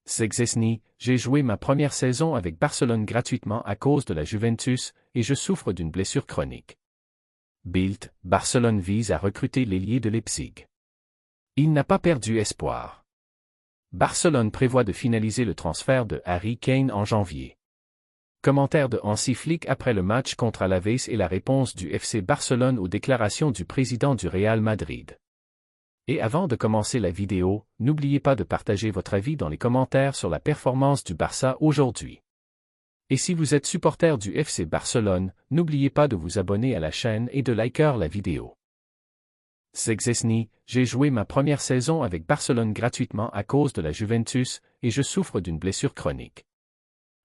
Szczęsny, j'ai joué ma première saison avec Barcelone gratuitement à cause de la Juventus, et je souffre d'une blessure chronique. Bild, Barcelone vise à recruter l'ailier de Leipzig. Il n'a pas perdu espoir. Barcelone prévoit de finaliser le transfert de Harry Kane en janvier. Commentaire de Hansi Flick après le match contre Alaves et la réponse du FC Barcelone aux déclarations du président du Real Madrid. Et avant de commencer la vidéo, n'oubliez pas de partager votre avis dans les commentaires sur la performance du Barça aujourd'hui. Et si vous êtes supporter du FC Barcelone, n'oubliez pas de vous abonner à la chaîne et de liker la vidéo. Szczęsny, j'ai joué ma première saison avec Barcelone gratuitement à cause de la Juventus, et je souffre d'une blessure chronique.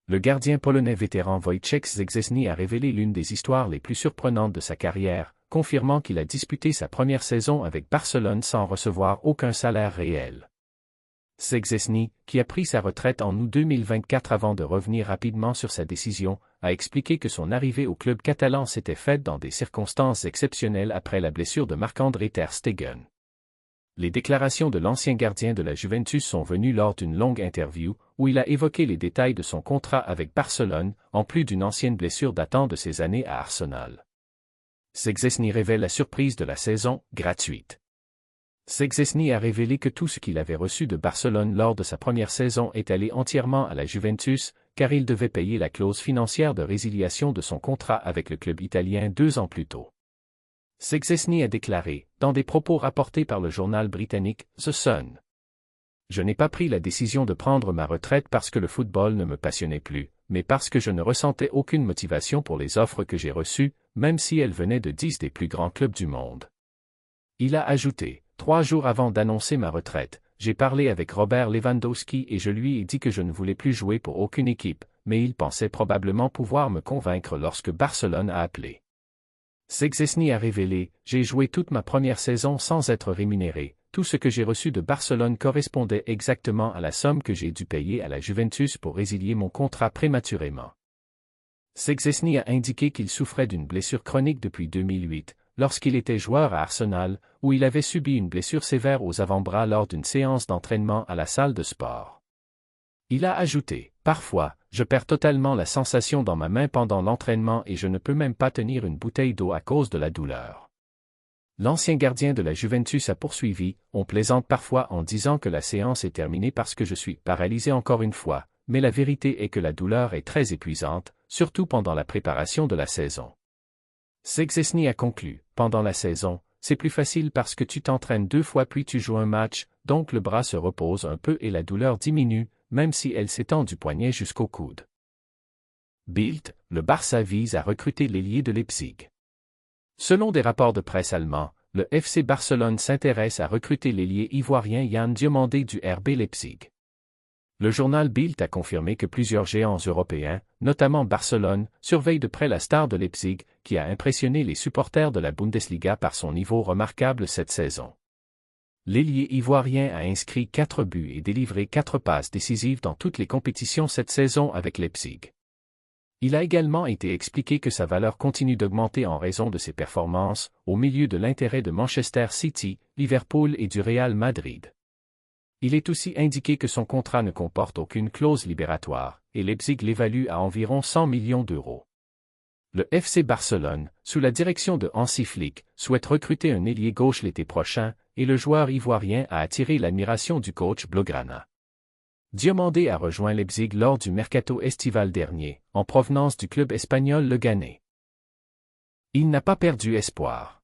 Le gardien polonais vétéran Wojciech Szczęsny a révélé l'une des histoires les plus surprenantes de sa carrière, confirmant qu'il a disputé sa première saison avec Barcelone sans recevoir aucun salaire réel. Szczęsny, qui a pris sa retraite en août 2024 avant de revenir rapidement sur sa décision, a expliqué que son arrivée au club catalan s'était faite dans des circonstances exceptionnelles après la blessure de Marc-André ter Stegen. Les déclarations de l'ancien gardien de la Juventus sont venues lors d'une longue interview, où il a évoqué les détails de son contrat avec Barcelone, en plus d'une ancienne blessure datant de ses années à Arsenal. Szczęsny révèle la surprise de la saison, gratuite. Szczęsny a révélé que tout ce qu'il avait reçu de Barcelone lors de sa première saison est allé entièrement à la Juventus, car il devait payer la clause financière de résiliation de son contrat avec le club italien 2 ans plus tôt. Szczęsny a déclaré, dans des propos rapportés par le journal britannique The Sun. Je n'ai pas pris la décision de prendre ma retraite parce que le football ne me passionnait plus, mais parce que je ne ressentais aucune motivation pour les offres que j'ai reçues, même si elles venaient de 10 des plus grands clubs du monde. Il a ajouté, 3 jours avant d'annoncer ma retraite, j'ai parlé avec Robert Lewandowski et je lui ai dit que je ne voulais plus jouer pour aucune équipe, mais il pensait probablement pouvoir me convaincre lorsque Barcelone a appelé. Szczęsny a révélé, j'ai joué toute ma première saison sans être rémunéré, tout ce que j'ai reçu de Barcelone correspondait exactement à la somme que j'ai dû payer à la Juventus pour résilier mon contrat prématurément. Szczęsny a indiqué qu'il souffrait d'une blessure chronique depuis 2008, lorsqu'il était joueur à Arsenal, où il avait subi une blessure sévère aux avant-bras lors d'une séance d'entraînement à la salle de sport. Il a ajouté, parfois, je perds totalement la sensation dans ma main pendant l'entraînement et je ne peux même pas tenir une bouteille d'eau à cause de la douleur. L'ancien gardien de la Juventus a poursuivi, on plaisante parfois en disant que la séance est terminée parce que je suis paralysé encore une fois, mais la vérité est que la douleur est très épuisante, surtout pendant la préparation de la saison. Szczęsny a conclu, pendant la saison, c'est plus facile parce que tu t'entraînes 2 fois puis tu joues un match, donc le bras se repose un peu et la douleur diminue, même si elle s'étend du poignet jusqu'au coude. Bild, le Barça vise à recruter l'ailier de Leipzig. Selon des rapports de presse allemands, le FC Barcelone s'intéresse à recruter l'ailier ivoirien Yann Diomandé du RB Leipzig. Le journal Bild a confirmé que plusieurs géants européens, notamment Barcelone, surveillent de près la star de Leipzig, qui a impressionné les supporters de la Bundesliga par son niveau remarquable cette saison. L'ailier ivoirien a inscrit 4 buts et délivré 4 passes décisives dans toutes les compétitions cette saison avec Leipzig. Il a également été expliqué que sa valeur continue d'augmenter en raison de ses performances, au milieu de l'intérêt de Manchester City, Liverpool et du Real Madrid. Il est aussi indiqué que son contrat ne comporte aucune clause libératoire, et Leipzig l'évalue à environ 100 millions d'euros. Le FC Barcelone, sous la direction de Hansi Flick, souhaite recruter un ailier gauche l'été prochain, et le joueur ivoirien a attiré l'admiration du coach Blaugrana. Diomandé a rejoint Leipzig lors du mercato estival dernier, en provenance du club espagnol Leganés. Il n'a pas perdu espoir.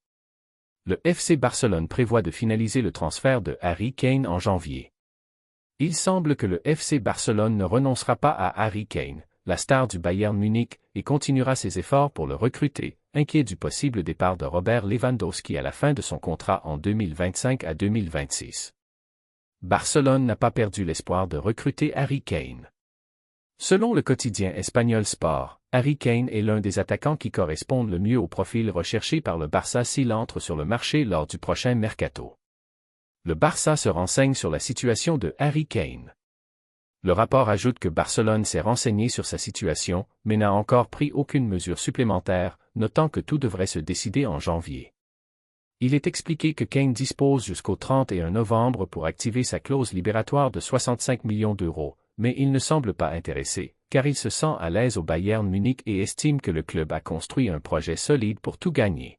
Le FC Barcelone prévoit de finaliser le transfert de Harry Kane en janvier. Il semble que le FC Barcelone ne renoncera pas à Harry Kane, la star du Bayern Munich, et continuera ses efforts pour le recruter, inquiet du possible départ de Robert Lewandowski à la fin de son contrat en 2025 à 2026. Barcelone n'a pas perdu l'espoir de recruter Harry Kane. Selon le quotidien espagnol Sport, Harry Kane est l'un des attaquants qui correspondent le mieux au profil recherché par le Barça s'il entre sur le marché lors du prochain mercato. Le Barça se renseigne sur la situation de Harry Kane. Le rapport ajoute que Barcelone s'est renseigné sur sa situation, mais n'a encore pris aucune mesure supplémentaire, notant que tout devrait se décider en janvier. Il est expliqué que Kane dispose jusqu'au 31 novembre pour activer sa clause libératoire de 65 millions d'euros, mais il ne semble pas intéressé, car il se sent à l'aise au Bayern Munich et estime que le club a construit un projet solide pour tout gagner.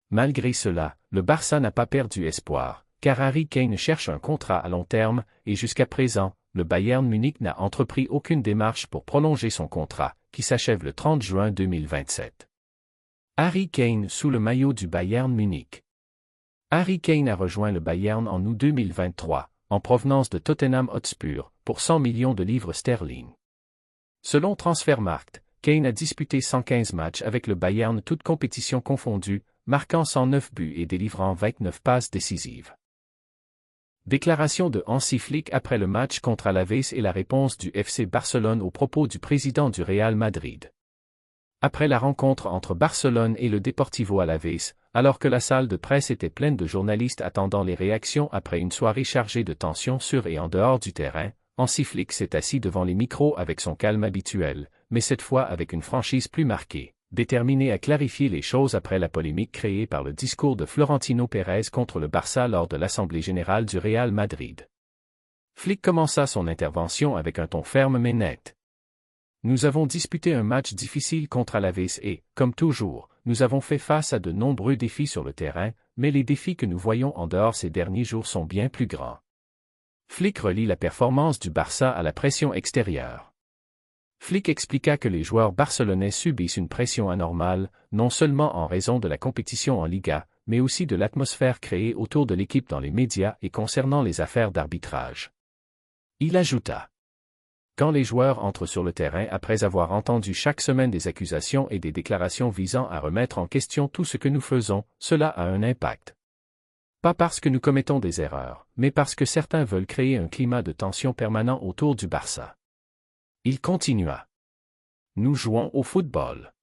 Malgré cela, le Barça n'a pas perdu espoir, car Harry Kane cherche un contrat à long terme, et jusqu'à présent, le Bayern Munich n'a entrepris aucune démarche pour prolonger son contrat, qui s'achève le 30 juin 2027. Harry Kane sous le maillot du Bayern Munich. Harry Kane a rejoint le Bayern en août 2023, en provenance de Tottenham Hotspur, pour 100 millions de livres sterling. Selon Transfermarkt, Kane a disputé 115 matchs avec le Bayern toutes compétitions confondues, marquant 109 buts et délivrant 29 passes décisives. Déclaration de Hansi Flick après le match contre Alaves et la réponse du FC Barcelone aux propos du président du Real Madrid. Après la rencontre entre Barcelone et le Deportivo Alaves, alors que la salle de presse était pleine de journalistes attendant les réactions après une soirée chargée de tensions sur et en dehors du terrain, Hansi Flick s'est assis devant les micros avec son calme habituel, mais cette fois avec une franchise plus marquée, déterminé à clarifier les choses après la polémique créée par le discours de Florentino Pérez contre le Barça lors de l'Assemblée générale du Real Madrid. Flick commença son intervention avec un ton ferme mais net. Nous avons disputé un match difficile contre Alaves et, comme toujours, nous avons fait face à de nombreux défis sur le terrain, mais les défis que nous voyons en dehors ces derniers jours sont bien plus grands. Flick relie la performance du Barça à la pression extérieure. Flick expliqua que les joueurs barcelonais subissent une pression anormale, non seulement en raison de la compétition en Liga, mais aussi de l'atmosphère créée autour de l'équipe dans les médias et concernant les affaires d'arbitrage. Il ajouta: quand les joueurs entrent sur le terrain après avoir entendu chaque semaine des accusations et des déclarations visant à remettre en question tout ce que nous faisons, cela a un impact. Pas parce que nous commettons des erreurs, mais parce que certains veulent créer un climat de tension permanent autour du Barça. Il continua. Nous jouons au football.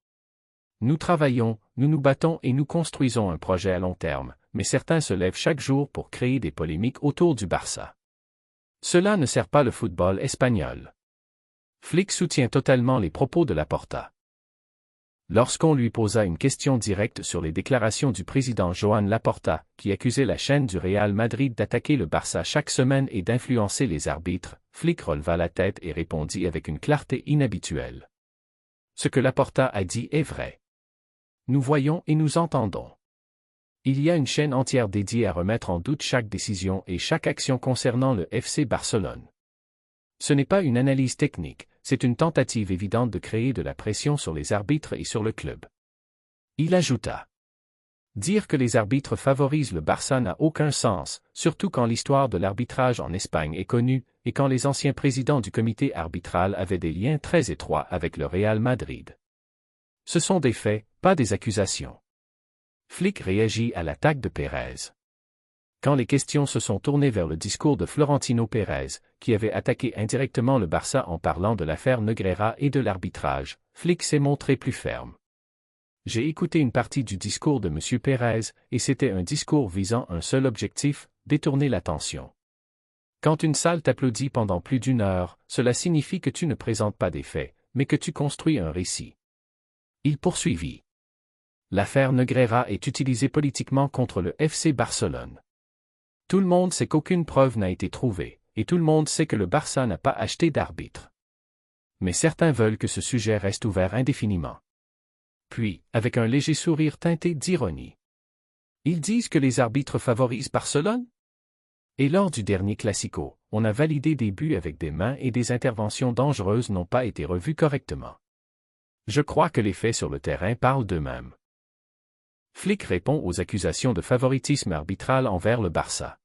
Nous travaillons, nous nous battons et nous construisons un projet à long terme, mais certains se lèvent chaque jour pour créer des polémiques autour du Barça. Cela ne sert pas le football espagnol. Flick soutient totalement les propos de Laporta. Lorsqu'on lui posa une question directe sur les déclarations du président Joan Laporta, qui accusait la chaîne du Real Madrid d'attaquer le Barça chaque semaine et d'influencer les arbitres, Flick releva la tête et répondit avec une clarté inhabituelle. Ce que Laporta a dit est vrai. Nous voyons et nous entendons. Il y a une chaîne entière dédiée à remettre en doute chaque décision et chaque action concernant le FC Barcelone. Ce n'est pas une analyse technique, c'est une tentative évidente de créer de la pression sur les arbitres et sur le club. Il ajouta. Dire que les arbitres favorisent le Barça n'a aucun sens, surtout quand l'histoire de l'arbitrage en Espagne est connue, et quand les anciens présidents du comité arbitral avaient des liens très étroits avec le Real Madrid. Ce sont des faits, pas des accusations. Flick réagit à l'attaque de Pérez. Quand les questions se sont tournées vers le discours de Florentino Pérez, qui avait attaqué indirectement le Barça en parlant de l'affaire Negreira et de l'arbitrage, Flick s'est montré plus ferme. J'ai écouté une partie du discours de M. Pérez, et c'était un discours visant un seul objectif, détourner l'attention. Quand une salle t'applaudit pendant plus d'une heure, cela signifie que tu ne présentes pas des faits, mais que tu construis un récit. Il poursuivit. L'affaire Negreira est utilisée politiquement contre le FC Barcelone. Tout le monde sait qu'aucune preuve n'a été trouvée, et tout le monde sait que le Barça n'a pas acheté d'arbitre. Mais certains veulent que ce sujet reste ouvert indéfiniment. Puis, avec un léger sourire teinté d'ironie. Ils disent que les arbitres favorisent Barcelone? Et lors du dernier Classico, on a validé des buts avec des mains et des interventions dangereuses n'ont pas été revues correctement. Je crois que les faits sur le terrain parlent d'eux-mêmes. Flick répond aux accusations de favoritisme arbitral envers le Barça.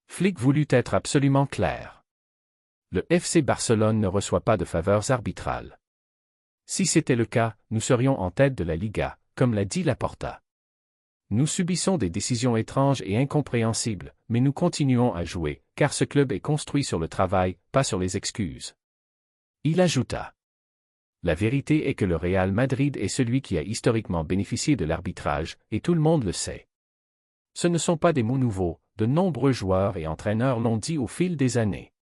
Flick voulut être absolument clair. Le FC Barcelone ne reçoit pas de faveurs arbitrales. Si c'était le cas, nous serions en tête de la Liga, comme l'a dit Laporta. Nous subissons des décisions étranges et incompréhensibles, mais nous continuons à jouer, car ce club est construit sur le travail, pas sur les excuses. Il ajouta. La vérité est que le Real Madrid est celui qui a historiquement bénéficié de l'arbitrage, et tout le monde le sait. Ce ne sont pas des mots nouveaux, de nombreux joueurs et entraîneurs l'ont dit au fil des années.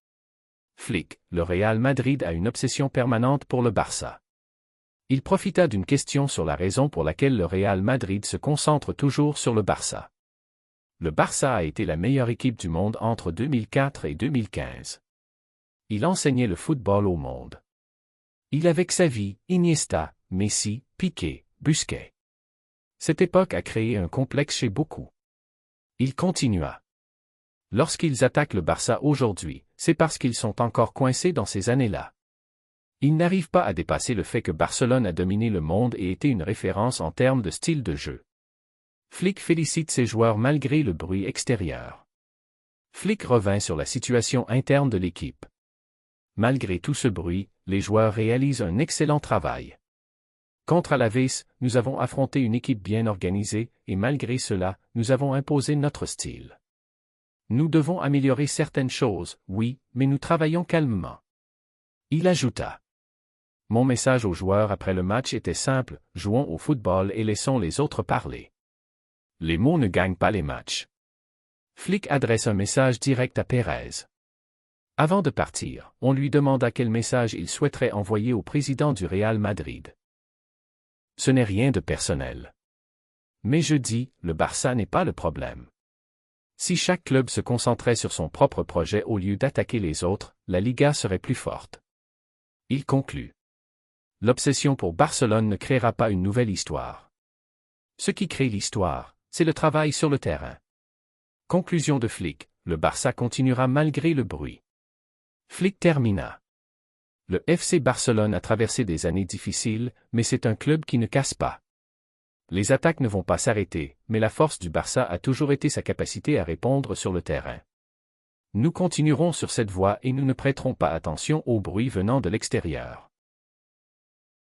Flick, le Real Madrid a une obsession permanente pour le Barça. Il profita d'une question sur la raison pour laquelle le Real Madrid se concentre toujours sur le Barça. Le Barça a été la meilleure équipe du monde entre 2004 et 2015. il enseignait le football au monde. Il avait Xavi, Iniesta, Messi, Piqué, Busquets. Cette époque a créé un complexe chez beaucoup. Il continua. Lorsqu'ils attaquent le Barça aujourd'hui, c'est parce qu'ils sont encore coincés dans ces années-là. Ils n'arrivent pas à dépasser le fait que Barcelone a dominé le monde et été une référence en termes de style de jeu. Flick félicite ses joueurs malgré le bruit extérieur. Flick revint sur la situation interne de l'équipe. Malgré tout ce bruit, les joueurs réalisent un excellent travail. Contre Alaves, nous avons affronté une équipe bien organisée, et malgré cela, nous avons imposé notre style. Nous devons améliorer certaines choses, oui, mais nous travaillons calmement. Il ajouta. Mon message aux joueurs après le match était simple, jouons au football et laissons les autres parler. Les mots ne gagnent pas les matchs. Flick adresse un message direct à Pérez. Avant de partir, on lui demanda quel message il souhaiterait envoyer au président du Real Madrid. Ce n'est rien de personnel. Mais je dis, le Barça n'est pas le problème. Si chaque club se concentrait sur son propre projet au lieu d'attaquer les autres, la Liga serait plus forte. Il conclut. L'obsession pour Barcelone ne créera pas une nouvelle histoire. Ce qui crée l'histoire, c'est le travail sur le terrain. Conclusion de Flick, le Barça continuera malgré le bruit. Flick termina. Le FC Barcelone a traversé des années difficiles, mais c'est un club qui ne casse pas. Les attaques ne vont pas s'arrêter, mais la force du Barça a toujours été sa capacité à répondre sur le terrain. Nous continuerons sur cette voie et nous ne prêterons pas attention au bruit venant de l'extérieur.